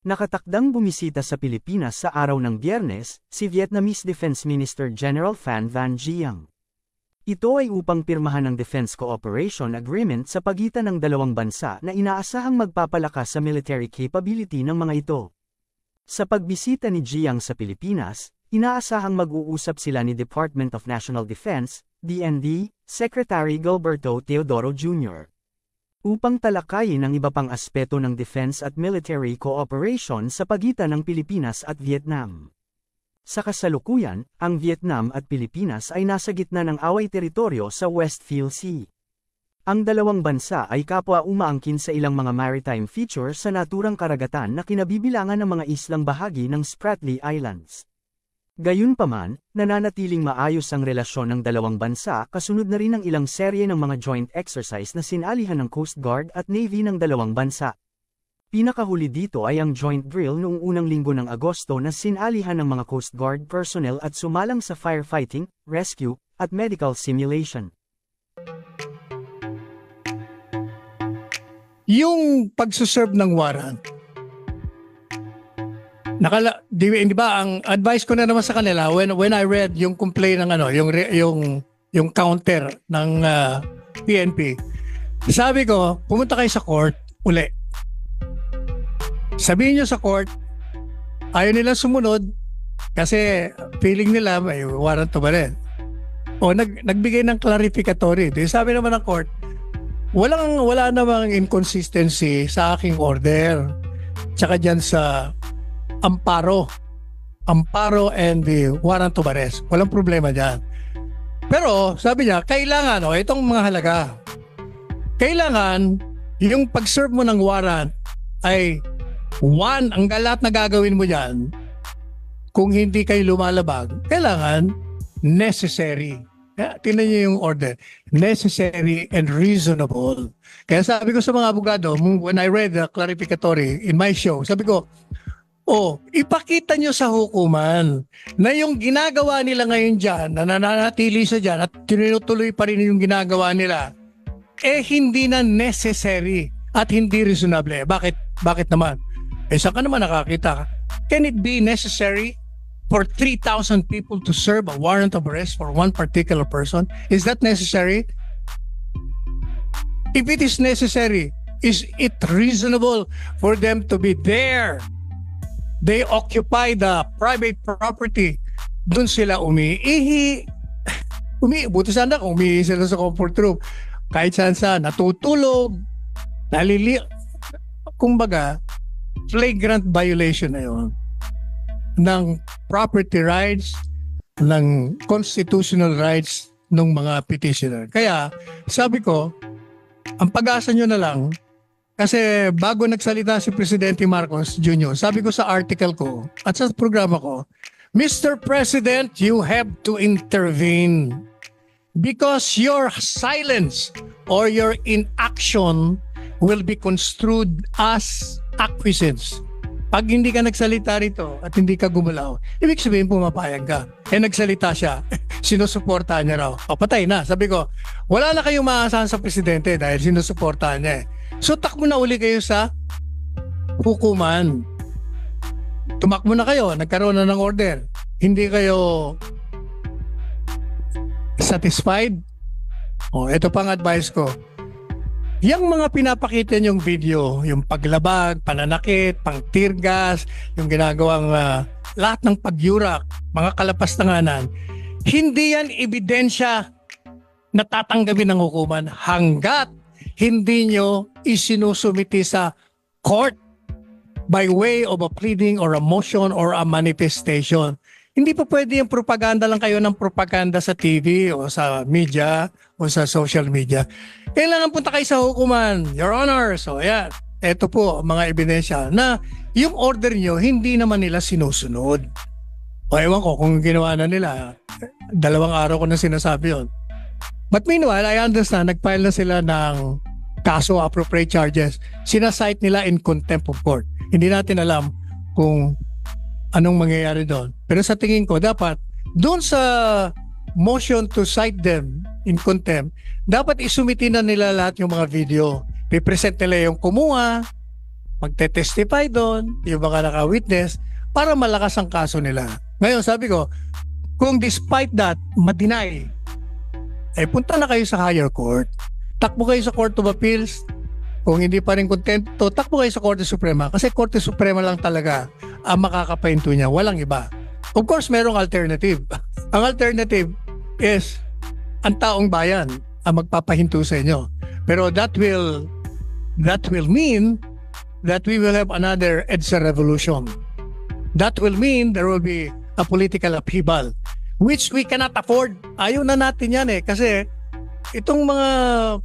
Nakatakdang bumisita sa Pilipinas sa araw ng Biyernes, si Vietnamese Defense Minister General Phan Van Giang. Ito ay upang pirmahan ang Defense Cooperation Agreement sa pagitan ng dalawang bansa na inaasahang magpapalakas sa military capability ng mga ito. Sa pagbisita ni Giang sa Pilipinas, inaasahang mag-uusap sila ni Department of National Defense, DND, Secretary Gilberto Teodoro Jr. upang talakayin ang iba pang aspeto ng defense at military cooperation sa pagitan ng Pilipinas at Vietnam. Sa kasalukuyan, ang Vietnam at Pilipinas ay nasa gitna ng away teritoryo sa West Phil Sea. Ang dalawang bansa ay kapwa umaangkin sa ilang mga maritime feature sa naturang karagatan na kinabibilangan ng mga islang bahagi ng Spratly Islands. Gayunpaman, nananatiling maayos ang relasyon ng dalawang bansa kasunod na rin ang ilang serye ng mga joint exercise na sinalihan ng Coast Guard at Navy ng dalawang bansa. Pinakahuli dito ay ang joint drill noong unang linggo ng Agosto na sinalihan ng mga Coast Guard personnel at sumalang sa firefighting, rescue, at medical simulation. Yung pagsuserve ng warrant, di ba ang advice ko na naman sa kanila when I read yung complaint ng yung counter ng PNP, sabi ko pumunta kayo sa court uli. Sabihin nyo sa court ayaw nila sumunod kasi feeling nila may warrant to ba rin. O nagbigay ng clarificatory. Di sabi naman ng court, wala namang inconsistency sa aking order. Tsaka dyan sa amparo and the warrant of arrest. Walang problema dyan. Pero sabi niya, kailangan, itong mga halaga, kailangan yung pag-serve mo ng warrant ay ang lahat na gagawin mo dyan, kung hindi kayo lumalabag, kailangan necessary. Kaya, tingnan niyo yung order. Necessary and reasonable. Kaya sabi ko sa mga abogado, when I read the clarificatory in my show, sabi ko, ipakita nyo sa hukuman na yung ginagawa nila ngayon dyan, na nananatili sa dyan at tinutuloy pa rin yung ginagawa nila, hindi na necessary at hindi reasonable. Bakit naman? Saan ka naman nakakita? Can it be necessary for 3,000 people to serve a warrant of arrest for one particular person? Is that necessary? If it is necessary, is it reasonable for them to be there? They occupy the private property. Doon sila umiihi. Buti sana kung umiihi sila sa comfort room. Kahit saan natutulog, kumbaga, flagrant violation na yun ng property rights, ng constitutional rights ng mga petitioner. Kaya, sabi ko, ang pag-asa nyo na lang, kasi bago nagsalita si Presidente Marcos Jr., sabi ko sa article ko at sa programa ko, Mr. President, you have to intervene because your silence or your inaction will be construed as acquiescence. Pag hindi ka nagsalita rito at hindi ka gumalaw, ibig sabihin pumapayag ka. Nagsalita siya, sinusuportahan niya raw. Patay na. Sabi ko, wala na kayong maasahan sa Presidente dahil sinusuportahan niya So takbo na uli kayo sa hukuman. Tumakbo na kayo, nagkaroon na ng order. Hindi kayo satisfied? Ito pang advice ko. Yang mga pinapakita niyong video, yung paglabag, pananakit, pang-teargas, yung ginagawang lahat ng pagyurak, mga kalapastanganan, hindi yan ebidensya na tatanggapin ng hukuman hanggat hindi nyo isinusumiti sa court by way of a pleading or a motion or a manifestation. Hindi pa pwede yung propaganda lang kayo ng propaganda sa TV o sa media o sa social media. Kailangan punta kayo sa hukuman, Your Honor. So ayan, ito po mga ebidensya na yung order nyo hindi naman nila sinusunod. O ewan ko kung ginawa na nila, 2 araw ko na sinasabi yun. But meanwhile, I understand, nag-file na sila ng kaso, appropriate charges. Sinasite nila in contempt of court. Hindi natin alam kung anong mangyayari doon. Pero sa tingin ko, dapat doon sa motion to cite them in contempt, dapat isumiti na nila lahat yung mga video. Pipresent nila yung kumuha, magte-testify doon, yung mga naka-witness, para malakas ang kaso nila. Ngayon, sabi ko, kung despite that, ma-deny, punta na kayo sa higher court. Takbo kayo sa Court of Appeals. Kung hindi pa rin kontento, takbo kayo sa Korte Suprema. Kasi Korte Suprema lang talaga ang makakapahinto niya. Walang iba. Of course, merong alternative. Ang alternative is ang taong bayan ang magpapahinto sa inyo. Pero that will mean that we will have another EDSA revolution. That will mean there will be a political upheaval, which we cannot afford. Ayaw na natin yan kasi itong mga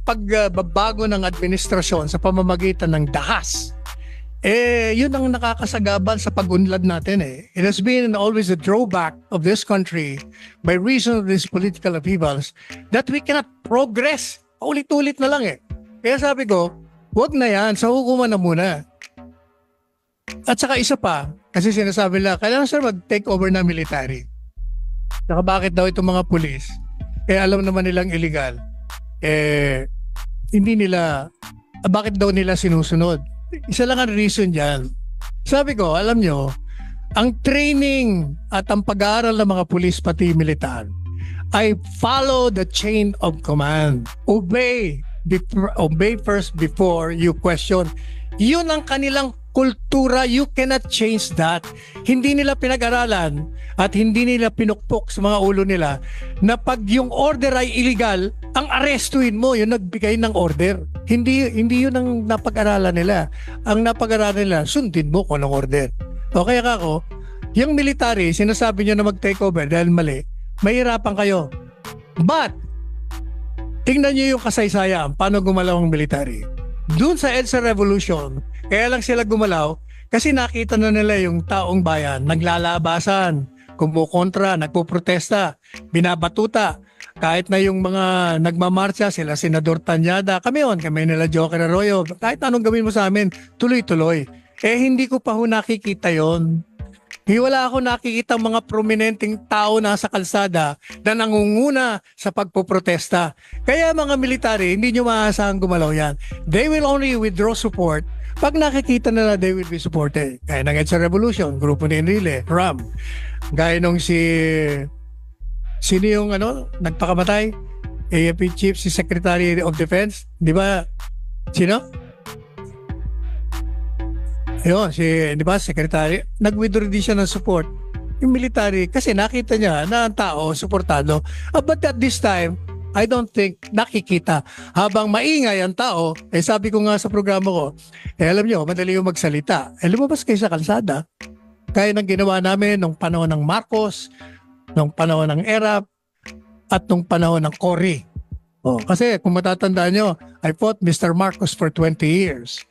pagbabago ng administrasyon sa pamamagitan ng dahas, yun ang nakakasagabal sa pag-unlad natin It has been always a drawback of this country by reason of these political upheavals that we cannot progress. Ulit-ulit na lang Kaya sabi ko, wag na yan, sa hukuman na muna. At saka isa pa, kasi sinasabi nila, kailangan sir mag-take over na military. Saka bakit daw itong mga pulis, alam naman nilang illegal, hindi nila, bakit daw nila sinusunod? Isa lang ang reason dyan. Sabi ko, alam nyo, ang training at ang pag-aaral ng mga pulis pati militar ay follow the chain of command. Obey first before you question. Yun ang kanilang kultura. You cannot change that. Hindi nila pinag-aralan at hindi nila pinukpok sa mga ulo nila na pag yung order ay illegal, ang arestuin mo yung nagbigay ng order. Hindi yun ang napag-aralan nila. Ang napag-aralan nila, sundin mo kung anong order. O kaya kako, yung military, sinasabi nyo na mag-take over dahil mali, mahirapan kayo. But, tingnan nyo yung kasaysayan, paano gumalaw ang military. Doon sa EDSA Revolution, kaya lang sila gumalaw kasi nakita na nila yung taong bayan, naglalabasan, kumukontra, nagpoprotesta, binabatuta. Kahit na yung mga nagmamarcha, sila Senador Tanyada, kami nila Joker Arroyo, kahit anong gawin mo sa amin, tuloy-tuloy. Hindi ko pa nakikita yon. Wala ako nakikita mga prominenteng tao na sa kalsada na nangunguna sa pagpoprotesta. Kaya mga military, hindi nyo maaasahan gumalaw yan. They will only withdraw support pag nakikita nila they will be supported. Gaya ng EDSA Revolution, grupo ni Enrile, RAM. Gaya nung sino yung nagpakamatay? AFP Chief, si Secretary of Defense. Di ba? Sino? Ayun, di ba, Secretary, nag-withdraw din siya ng support. Yung military, kasi nakita niya na ang tao, suportado. But at this time, I don't think nakikita. Habang maingay ang tao, sabi ko nga sa programa ko, alam niyo, madali yung magsalita. Lumabas kayo sa kalsada. Kaya ng ginawa namin nung panahon ng Marcos, nung panahon ng ERAP, at nung panahon ng Cory. Kasi kung matatandaan nyo, I fought Mr. Marcos for 20 years.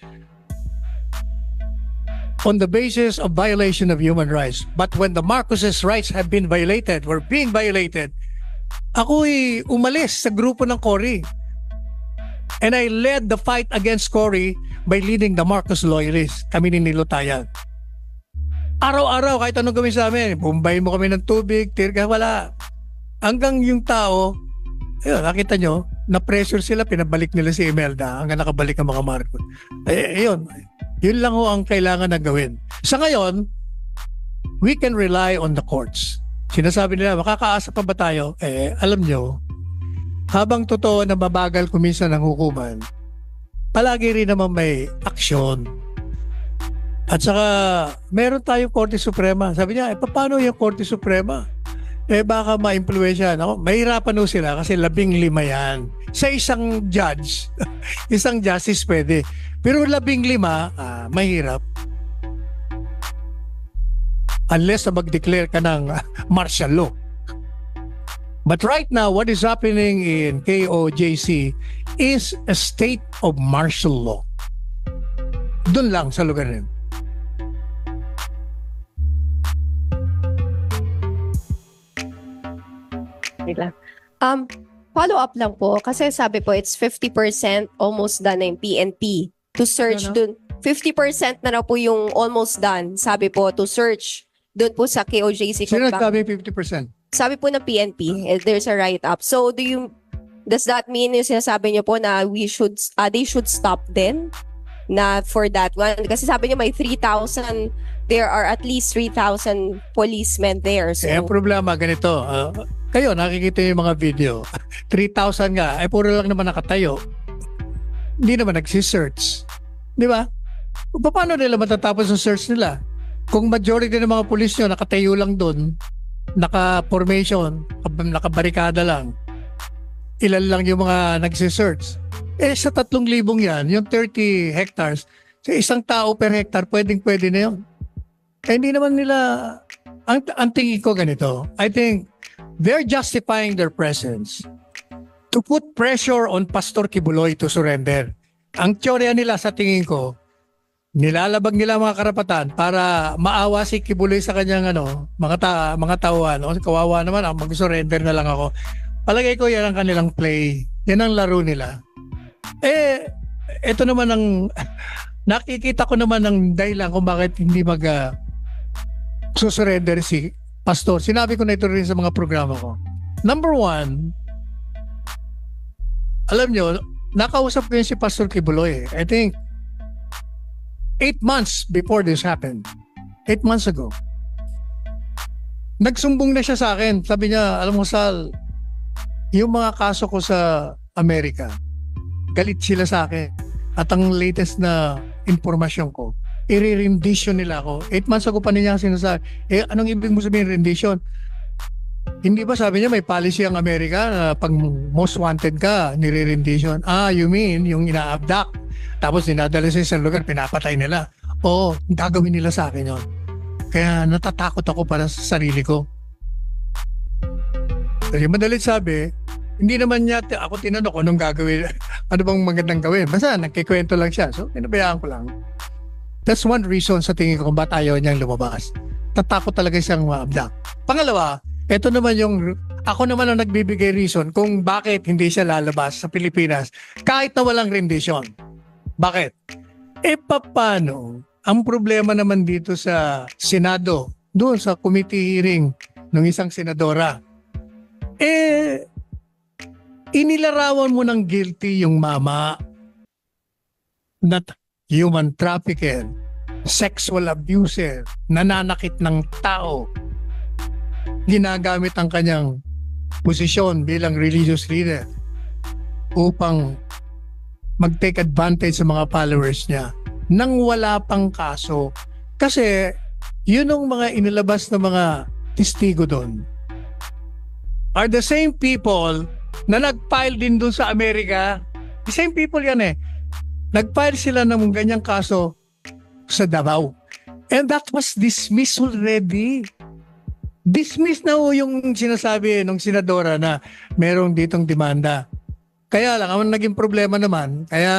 On the basis of violation of human rights. But when the Marcoses' rights have been violated, were being violated, ako'y umalis sa grupo ng Cory. And I led the fight against Cory by leading the Marcos loyalists. Kami ni Nilutayan. Araw-araw, kahit anong gawin sa amin, bumbayin mo kami ng tubig, tirga, wala. Hanggang yung tao, nakita nyo, na-pressure sila, pinabalik nila si Imelda hanggang nakabalik ang mga Marcos. Yun lang ang kailangan na gawin. Sa ngayon, we can rely on the courts. Sinasabi nila, makakaasa pa ba tayo? Alam nyo, habang totoo na mabagal kuminsan ng hukuman, palagi rin naman may aksyon. At saka, meron tayong Korte Suprema. Sabi niya, paano yung Korte Suprema? Baka ma-impluwensya. Mahirapan sila kasi 15 yan. Sa isang judge, isang justice pwede. Pero 15, mahirap. Unless na mag-declare ka ng martial law. But right now, what is happening in KOJC is a state of martial law. Doon lang sa lugar rin. Follow up lang po kasi sabi po it's 50% almost done na yung PNP to search dun. 50% na raw po yung almost done, sabi po, to search dun po sa KOJC. Sino nagsabi 50%? Sabi po ng PNP, there's a write-up. So does that mean yung sinasabi niyo po na they should stop then? na for that one. Kasi sabi niya may 3,000, there are at least 3,000 policemen there. So, ang problema, ganito. Kayo, nakikita yung mga video. 3,000 nga, ay puro lang naman nakatayo. Hindi naman nagsisearch. Di ba? Paano nila matatapos ang search nila? Kung majority ng mga pulis nyo nakatayo lang doon, naka-formation, nakabarikada lang, ilan lang yung mga nagsisearch. Sa 3,000 yan, yung 30 hectares, sa isang tao per hectare, pwede na yun. Hindi naman nila, ang tingin ko ganito, I think they're justifying their presence to put pressure on Pastor Kibuloy to surrender. Ang teorya nila sa tingin ko, nilalabag nila mga karapatan para maawa si Kibuloy sa kanyang mga tauhan. Kawawa naman, mag-surrender na lang ako. Palagay ko yan ang kanilang play. Yan ang laro nila. Ito naman ang nakikita ko naman ng dahilan kung bakit hindi susurrender si Pastor. Sinabi ko na ito rin sa mga programa ko. Number one, alam nyo, nakausap ko yun si Pastor Kibuloy. I think 8 months before this happened. 8 months ago. Nagsumbong na siya sa akin. Sabi niya, alam mo Sal, yung mga kaso ko sa Amerika, galit sila sa akin. At ang latest na informasyon ko, i-rendition nila ako. 8 months ago pa niya sinasabi. Anong ibig mo sabihin rendition? Hindi ba sabi niya may policy ang Amerika na pag most wanted ka, nire-rendition? You mean yung ina-abduct? Tapos dinadala sa isang lugar, pinapatay nila. Oo, gagawin nila sa akin yun. Kaya natatakot ako para sa sarili ko. Kasi madalit sabi, hindi naman niya ako tinanong kung anong gagawin, ano bang magandang gawin. Basta nagkikwento lang siya. So, pinabayaan ko lang. That's one reason sa tingin ko kung ba't ayaw niyang lumabas. Tatakot talaga siyang ma-abduct. Pangalawa, ito naman ako naman ang nagbibigay reason kung bakit hindi siya lalabas sa Pilipinas kahit na walang rendition. Bakit? Paano? Ang problema naman dito sa Senado, doon sa committee hearing ng isang senadora, inilarawan mo ng guilty yung mama na human trafficker, sexual abuser, nananakit ng tao, ginagamit ang kanyang posisyon bilang religious leader upang mag-take advantage sa mga followers niya nang wala pang kaso. Kasi yun ang mga inilabas na mga testigo doon are the same people na nag-file din doon sa Amerika. The same people yan Nag-file sila ng ganyang kaso sa Davao. And that was dismissed already. Dismissed na yung sinasabi ng senadora na merong ditong demanda. Kaya lang, ang naging problema naman, kaya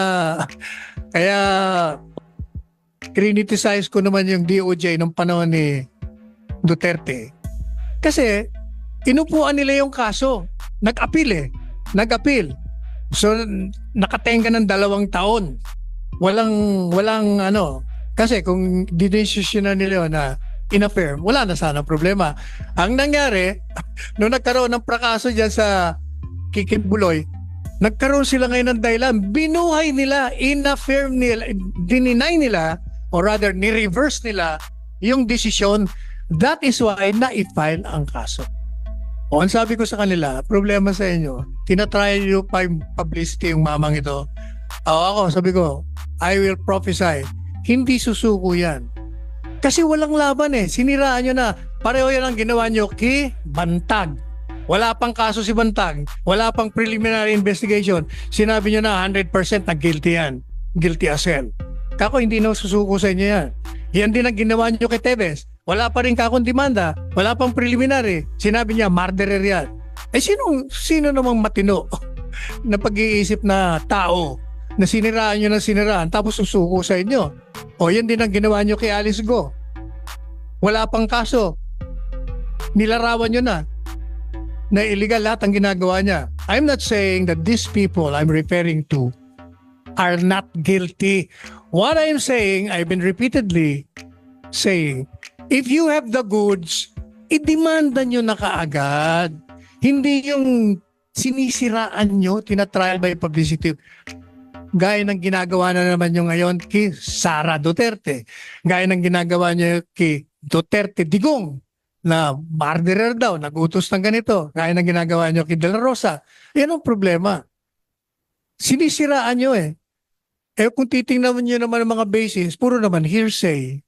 criticize ko naman yung DOJ nung panahon ni Duterte. Kasi inupuan nila yung kaso. Nag-appeal. So nakatenga ng 2 taon. Walang kasi kung didesisyon na nila na in-affirm, wala na sana problema. Ang nangyari, nung nagkaroon ng prakaso dyan sa Kikibuloy, nagkaroon sila ngayon ng dahilan. Binuhay nila, in-affirm nila, dininay nila, or rather, ni-reverse nila yung desisyon. That is why na-file ang kaso. O, ang sabi ko sa kanila, problema sa inyo, tinatry nyo pa yung publicity yung mamang ito. Ako, sabi ko, I will prophesy, hindi susuko yan. Kasi walang laban Siniraan nyo na. Pareho yan ang ginawa nyo kay Bantag. Wala pang kaso si Bantag. Wala pang preliminary investigation. Sinabi nyo na 100% na guilty yan. Guilty as hell. Kako, hindi na susuko sa inyo yan. Yan din ang ginawa nyo kay Tevez. Wala pa rin kakong demanda. Wala pang preliminary. Sinabi niya, murderer yan. Sino namang matino na pag-iisip na tao na siniraan nyo ng siniraan tapos susuko sa inyo? O yan din ang ginawa nyo kay Alice Go. Wala pang kaso. Nilarawan nyo na illegal lahat ang ginagawa niya. I'm not saying that these people I'm referring to are not guilty. What I'm saying, I've been repeatedly saying, if you have the goods, idemanda nyo na kaagad. Hindi yung sinisiraan nyo, tinatrial by publicity. Gaya ng ginagawa na naman nyo ngayon kay Sara Duterte. Gaya ng ginagawa nyo kay Duterte Digong na murderer daw, nagutos ng ganito. Gaya ng ginagawa nyo kay De La Rosa. Yan ang problema. Sinisiraan nyo eh. Eh kung titingnan nyo naman ang mga basis, puro naman hearsay.